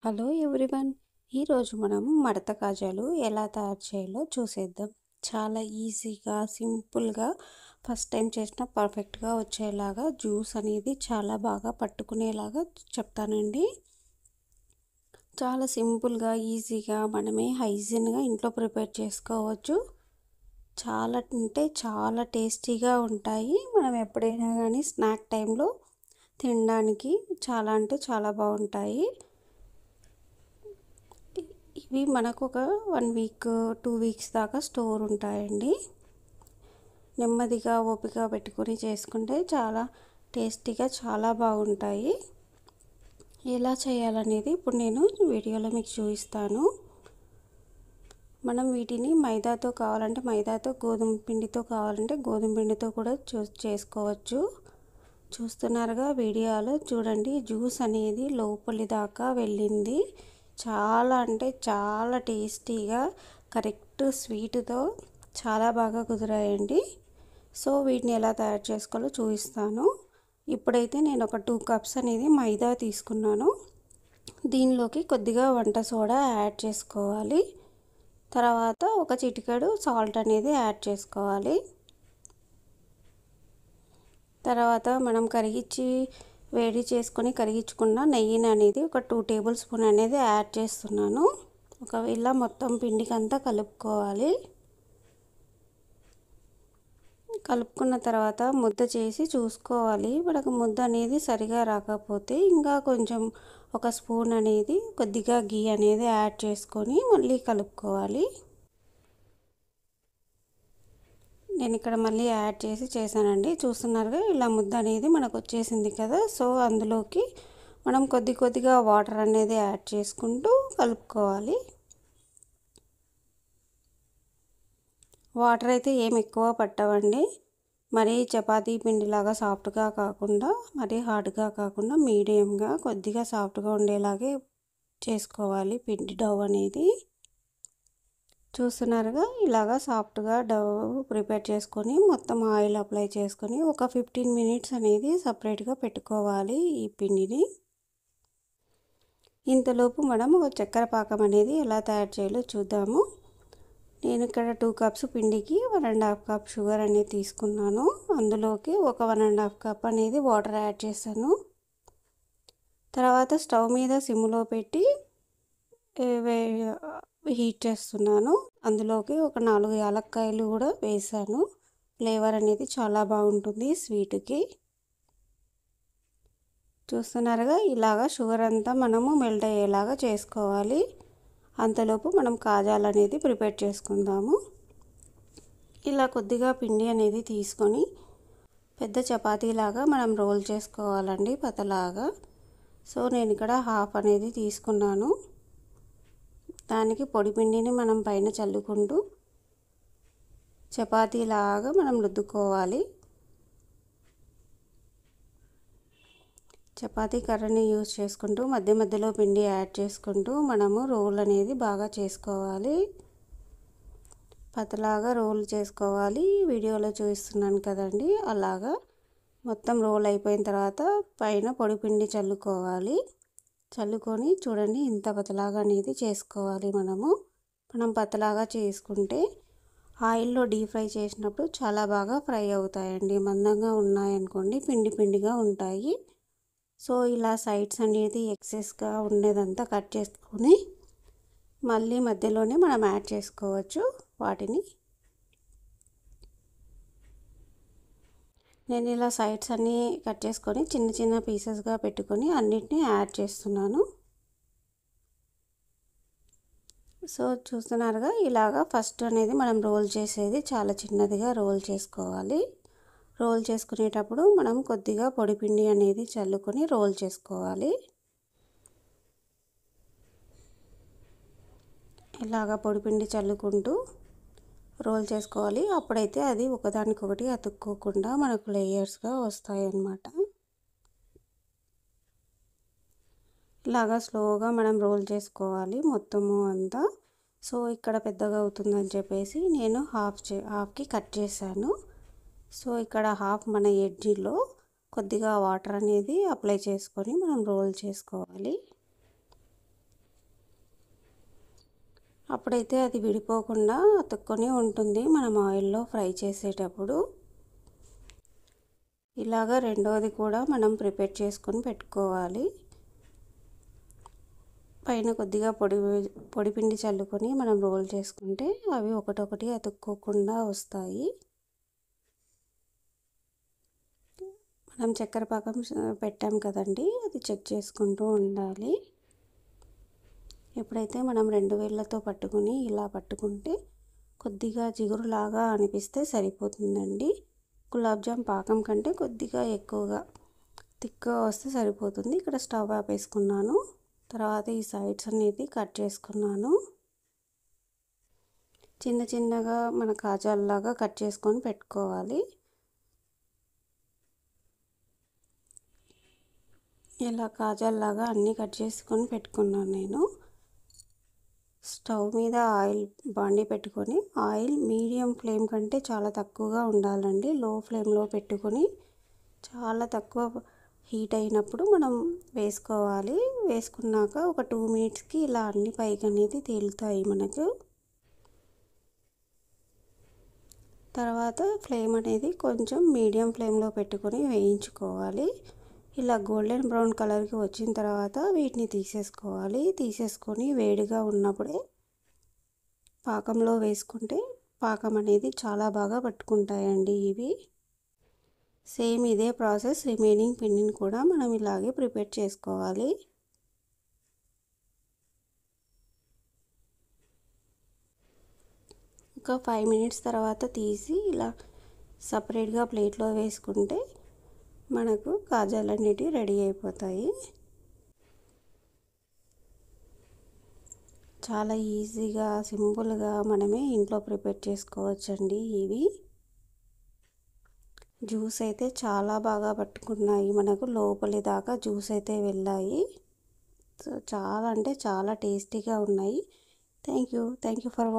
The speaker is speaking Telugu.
Hello everyone. ఈరోజు మనం మడత కాజాలు ఎలా తయారు చేయాలో చూసేద్దాం. చాలా ఈజీగా సింపుల్గా ఫస్ట్ టైం చేసిన పర్ఫెక్ట్గా వచ్చేలాగా జ్యూస్ అనేది చాలా బాగా పట్టుకునేలాగా చెప్తానండి. చాలా సింపుల్గా ఈజీగా మనమే హైజీన్గా ఇంట్లో ప్రిపేర్ చేసుకోవచ్చు. చాలా అంటే చాలా టేస్టీగా ఉంటాయి. మనం ఎప్పుడైనా కానీ స్నాక్ టైంలో తినడానికి చాలా అంటే చాలా బాగుంటాయి. ఇవి మనకు ఒక 1 వీక్ 2 వీక్స్ దాకా స్టోర్ ఉంటాయండి. నెమ్మదిగా ఓపిక పెట్టుకొని చేసుకుంటే చాలా టేస్టీగా చాలా బాగుంటాయి. ఎలా చేయాలనేది ఇప్పుడు నేను వీడియోలో మీకు చూపిస్తాను. మనం వీటిని మైదాతో కావాలంటే మైదాతో, గోధుమ పిండితో కావాలంటే గోధుమ పిండితో కూడా చేసుకోవచ్చు. చూస్తున్నారుగా వీడియోలో చూడండి, జ్యూస్ అనేది లోపలి దాకా వెళ్ళింది. చాలా అంటే చాలా టేస్టీగా కరెక్ట్ స్వీట్తో చాలా బాగా కుదిరాయండి. సో వీటిని ఎలా తయారు చేసుకోవాలో చూపిస్తాను. ఇప్పుడైతే నేను ఒక 2 కప్స్ అనేది మైదా తీసుకున్నాను. దీనిలోకి కొద్దిగా వంట సోడా యాడ్ చేసుకోవాలి. తర్వాత ఒక చిటికెడు సాల్ట్ అనేది యాడ్ చేసుకోవాలి. తర్వాత మనం వేడి చేసుకొని కరిగించుకున్న నెయ్యిని అనేది ఒక 2 టేబుల్ స్పూన్ అనేది యాడ్ చేస్తున్నాను. ఒకవేళ మొత్తం పిండికి అంతా కలుపుకోవాలి. కలుపుకున్న తర్వాత ముద్ద చేసి చూసుకోవాలి. మనకు ముద్ద అనేది సరిగా రాకపోతే ఇంకా కొంచెం ఒక స్పూన్ అనేది కొద్దిగా గీ అనేది యాడ్ చేసుకొని మళ్ళీ కలుపుకోవాలి. నేను ఇక్కడ మళ్ళీ యాడ్ చేసి చేశానండి. చూస్తున్నారుగా ఇలా ముద్ద అనేది మనకు వచ్చేసింది కదా. సో అందులోకి మనం కొద్దిగా వాటర్ అనేది యాడ్ చేసుకుంటూ కలుపుకోవాలి. వాటర్ అయితే ఏం ఎక్కువ పట్టవండి. మరీ చపాతీ పిండిలాగా సాఫ్ట్గా కాకుండా మరీ హార్డ్గా కాకుండా మీడియంగా కొద్దిగా సాఫ్ట్గా ఉండేలాగే చేసుకోవాలి పిండి డౌ అనేది. చూస్తున్నారుగా ఇలాగా సాఫ్ట్గా డౌ ప్రిపేర్ చేసుకొని మొత్తం ఆయిల్ అప్లై చేసుకొని ఒక 15 మినిట్స్ అనేది సపరేట్గా పెట్టుకోవాలి ఈ పిండిని. ఇంతలోపు మనం ఒక చక్కెర పాకం అనేది ఎలా తయారు చేయాలో చూద్దాము. నేను ఇక్కడ 2 కప్స్ పిండికి 1.5 కప్ షుగర్ అనేది తీసుకున్నాను. అందులోకి ఒక 1.5 కప్ అనేది వాటర్ యాడ్ చేశాను. తర్వాత స్టవ్ మీద సిమ్లో పెట్టి హీట్ చేస్తున్నాను. అందులోకి ఒక 4 యాలక్కాయలు కూడా వేసాను. ఫ్లేవర్ అనేది చాలా బాగుంటుంది స్వీట్కి. చూస్తున్నారుగా ఇలాగా షుగర్ అంతా మనము మెల్ట్ అయ్యేలాగా చేసుకోవాలి. అంతలోపు మనం కాజాలు అనేది ప్రిపేర్ చేసుకుందాము. ఇలా కొద్దిగా పిండి అనేది తీసుకొని పెద్ద చపాతీలాగా మనం రోల్ చేసుకోవాలండి, పతలాగా. సో నేను ఇక్కడ హాఫ్ అనేది తీసుకున్నాను. దానికి పొడి పిండిని మనం పైన చల్లుకుంటూ చపాతీలాగా మనం రుద్దుకోవాలి. చపాతీ కర్రని యూజ్ చేసుకుంటూ మధ్య మధ్యలో పిండి యాడ్ చేసుకుంటూ మనము రోల్ అనేది బాగా చేసుకోవాలి. పతలాగా రోల్ చేసుకోవాలి. వీడియోలో చూపిస్తున్నాను కదండి, అలాగా మొత్తం రోల్ అయిపోయిన తర్వాత పైన పొడి పిండి చల్లుకోవాలి. చల్లుకొని చూడండి ఇంత పతలాగా అనేది చేసుకోవాలి. మనం పతలాగా చేసుకుంటే ఆయిల్లో డీప్ ఫ్రై చేసినప్పుడు చాలా బాగా ఫ్రై అవుతాయండి. మందంగా ఉన్నాయనుకోండి పిండి పిండిగా ఉంటాయి. సో ఇలా సైడ్స్ అనేది ఎక్సెస్గా ఉండేదంతా కట్ చేసుకొని మళ్ళీ మధ్యలోనే మనం యాడ్ చేసుకోవచ్చు వాటిని. నేను ఇలా సైడ్స్ అన్నీ కట్ చేసుకొని చిన్న చిన్న పీసెస్గా పెట్టుకొని అన్నిటినీ యాడ్ చేస్తున్నాను. సో చూస్తున్నారుగా ఇలాగా ఫస్ట్ అనేది మనం రోల్ చేసేది చాలా చిన్నదిగా రోల్ చేసుకోవాలి. రోల్ చేసుకునేటప్పుడు మనం కొద్దిగా పొడి పిండి అనేది చల్లుకొని రోల్ చేసుకోవాలి. ఇలాగా పొడి పిండి చల్లుకుంటూ రోల్ చేసుకోవాలి. అప్పుడైతే అది ఒకదానికొకటి అతుక్కోకుండా మనకు లేయర్స్గా వస్తాయి అన్నమాట. ఇలాగా స్లోగా మనం రోల్ చేసుకోవాలి మొత్తము అంతా. సో ఇక్కడ పెద్దగా అవుతుందని చెప్పేసి నేను హాఫ్కి కట్ చేశాను. సో ఇక్కడ హాఫ్ మన ఎడ్జ్లో కొద్దిగా వాటర్ అనేది అప్లై చేసుకొని మనం రోల్ చేసుకోవాలి. అప్పుడైతే అది విడిపోకుండా అతుక్కొని ఉంటుంది మనం ఆయిల్లో ఫ్రై చేసేటప్పుడు. ఇలాగా రెండోది కూడా మనం ప్రిపేర్ చేసుకొని పెట్టుకోవాలి. పైన కొద్దిగా పొడిపిండి చల్లుకొని మనం రోల్ చేసుకుంటే అవి ఒకటొకటి అతుక్కోకుండా వస్తాయి. మనం చక్కెర పాకం పెట్టాం కదండి, అది చెక్ చేసుకుంటూ ఉండాలి. ఎప్పుడైతే మనం 2 వేళ్ళతో పట్టుకుని ఇలా పట్టుకుంటే కొద్దిగా జిగురులాగా అనిపిస్తే సరిపోతుందండి. గులాబ్ జామ్ పాకం కంటే కొద్దిగా ఎక్కువగా థిక్గా వస్తే సరిపోతుంది. ఇక్కడ స్టవ్ ఆపేసుకున్నాను. తర్వాత ఈ సైడ్స్ అనేది కట్ చేసుకున్నాను. చిన్న చిన్నగా మన కాజాల్లాగా కట్ చేసుకొని పెట్టుకోవాలి. ఇలా కాజాల్లాగా అన్నీ కట్ చేసుకొని పెట్టుకున్నాను నేను. స్టవ్ మీద ఆయిల్ బాండీ పెట్టుకొని ఆయిల్ మీడియం ఫ్లేమ్ కంటే చాలా తక్కువగా ఉండాలండి. లో ఫ్లేమ్లో పెట్టుకొని చాలా తక్కువ హీట్ అయినప్పుడు మనం వేసుకోవాలి. వేసుకున్నాక ఒక 2 మినిట్స్కి ఇలా అన్ని పైకి అనేది తేలుతాయి మనకు. తర్వాత ఫ్లేమ్ అనేది కొంచెం మీడియం ఫ్లేమ్లో పెట్టుకొని వేయించుకోవాలి. ఇలా గోల్డెన్ బ్రౌన్ కలర్కి వచ్చిన తర్వాత వీటిని తీసేసుకోవాలి. తీసేసుకొని వేడిగా ఉన్నప్పుడే పాకంలో వేసుకుంటే పాకం అనేది చాలా బాగా పట్టుకుంటాయండి ఇవి. సేమ్ ఇదే ప్రాసెస్ రిమైనింగ్ పిండిని కూడా మనం ఇలాగే ప్రిపేర్ చేసుకోవాలి. ఒక 5 మినిట్స్ తర్వాత తీసి ఇలా సపరేట్గా ప్లేట్లో వేసుకుంటే మనకు కాజాలన్నిటివి రెడీ అయిపోతాయి. చాలా ఈజీగా సింపుల్గా మనమే ఇంట్లో ప్రిపేర్ చేసుకోవచ్చండి ఇవి. జ్యూస్ అయితే చాలా బాగా పట్టుకున్నాయి, మనకు లోపలి దాకా జ్యూస్ అయితే వెళ్ళాయి. సో చాలా అంటే చాలా టేస్టీగా ఉన్నాయి. Thank you for watching.